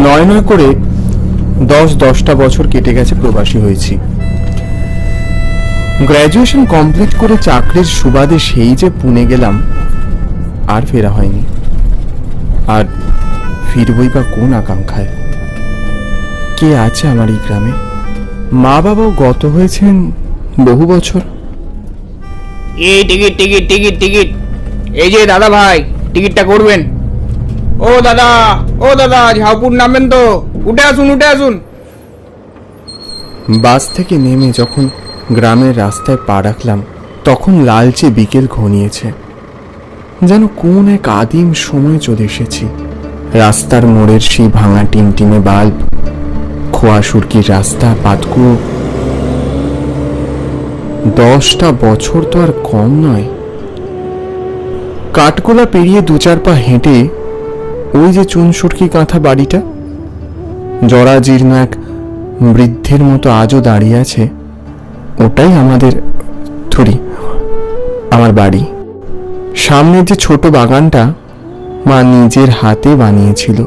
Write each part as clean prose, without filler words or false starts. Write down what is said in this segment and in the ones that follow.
নয় নয় করে 10টা বছর কেটে গেছে প্রবাসী হয়েছি। গ্র্যাজুয়েশন কমপ্লিট করে চাকরির সুবাদে সেই যে পুনে গেলাম, আর ফেরা হয়নি। আর ফিরবই বা কোন আকাঙ্ক্ষায়? কে আছে আমার এই গ্রামে? মা বাবাও গত হয়েছেন বহু বছর। এই টিকিট টিকিট টিকিট টিকিট, এই যে দাদা ভাই, টিকিটটা করবেন। ও দাদা, ও দাদা, ঝাউপুর নামবেন তো? উঠে আসুন, উঠে আসুন। বাস থেকে নেমে যখন গ্রামের রাস্তায় পা রাখলাম, তখন লালচে বিকেল ঘনিয়েছে। যেন কোন এক আদিম সময় চলে এসেছি। রাস্তার মোড়ের সেই ভাঙা টিমটিমে বাল্ব, খোয়া সুরকির রাস্তা, পাতকুয়ো। 10টা বছর তো আর কম নয়। কাঠগোলা পেরিয়ে 2-4 পা হেঁটে ওই যে চুন সুরকি কাঁথা বাড়িটা, জরাজীর্ণ এক বৃদ্ধের মতো আজও দাঁড়িয়ে আছে, ওটাই আমার বাড়ি। সামনের যে ছোট বাগানটা মা নিজের হাতে বানিয়েছিল।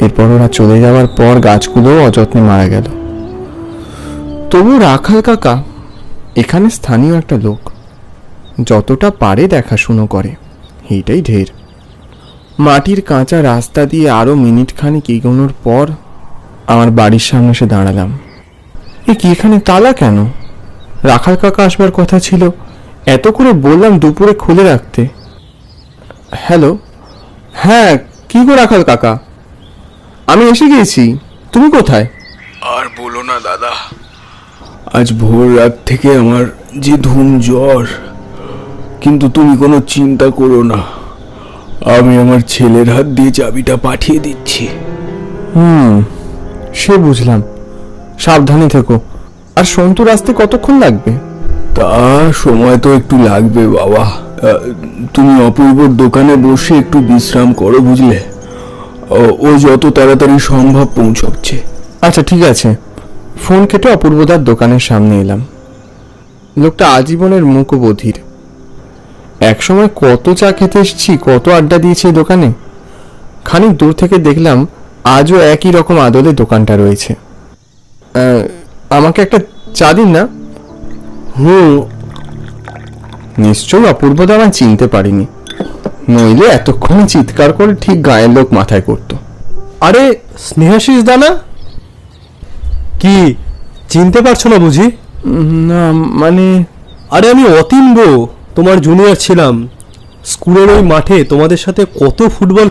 এরপর ওরা চলে যাওয়ার পর গাছগুলো অযত্নে মারা গেল। তবু রাখাল কাকা এখানে স্থানীয় একটা লোক, যতটা পারে দেখাশুনো করে, এইটাই ঢের। মাটির কাঁচা রাস্তা দিয়ে আরো মিনিট খানিক এগোনোর পর আমার বাড়ির সামনে এসে দাঁড়ালাম। এ কি, এখানে তালা কেন? রাখাল কাকা আসবার কথা ছিল, এত করে বললাম দুপুরে খুলে রাখতে। হ্যালো, হ্যাঁ, কি গো রাখাল কাকা, আমি এসে গিয়েছি, তুমি কোথায়? আর বলো না দাদা, আজ ভোর রাত থেকে আমার যে ধুম জ্বর। কিন্তু তুমি কোনো চিন্তা করো না, আমি আমার ছেলের হাত দিয়ে চাবিটা পাঠিয়ে দিচ্ছি। সে বুঝলাম, সাবধানে থেকো। আর সন্তুর আসতে কতক্ষণ লাগবে? তা সময় তো একটু লাগবে বাবা। তুমি অপূর্বর দোকানে বসে একটু বিশ্রাম করো, বুঝলে? ও যত তাড়াতাড়ি সম্ভব পৌঁছচ্ছে। আচ্ছা ঠিক আছে। ফোন কেটে অপূর্বদার দোকানের সামনে এলাম। লোকটা আজীবনের মুখ বধির। একসময় কত চা খেতে এসেছি, কত আড্ডা দিয়েছি এই দোকানে। খানিক দূর থেকে দেখলাম আজও একই রকম আদলে দোকানটা রয়েছে। আমাকে একটা চা দিন না। নিশ্চয়ই অপূর্বদা আমায় চিনতে পারিনি, নইলে এতক্ষণ চিৎকার করে ঠিক গায়ের লোক মাথায় করতো। আরে স্নেহাশিস দানা, কি চিনতে পারছো না বুঝি? না মানে, আরে আমি অতীন গো, তোমার জুনিয়র ছিলাম। স্কুলের ওই মাঠে তোমাদের সাথে কত ফুটবল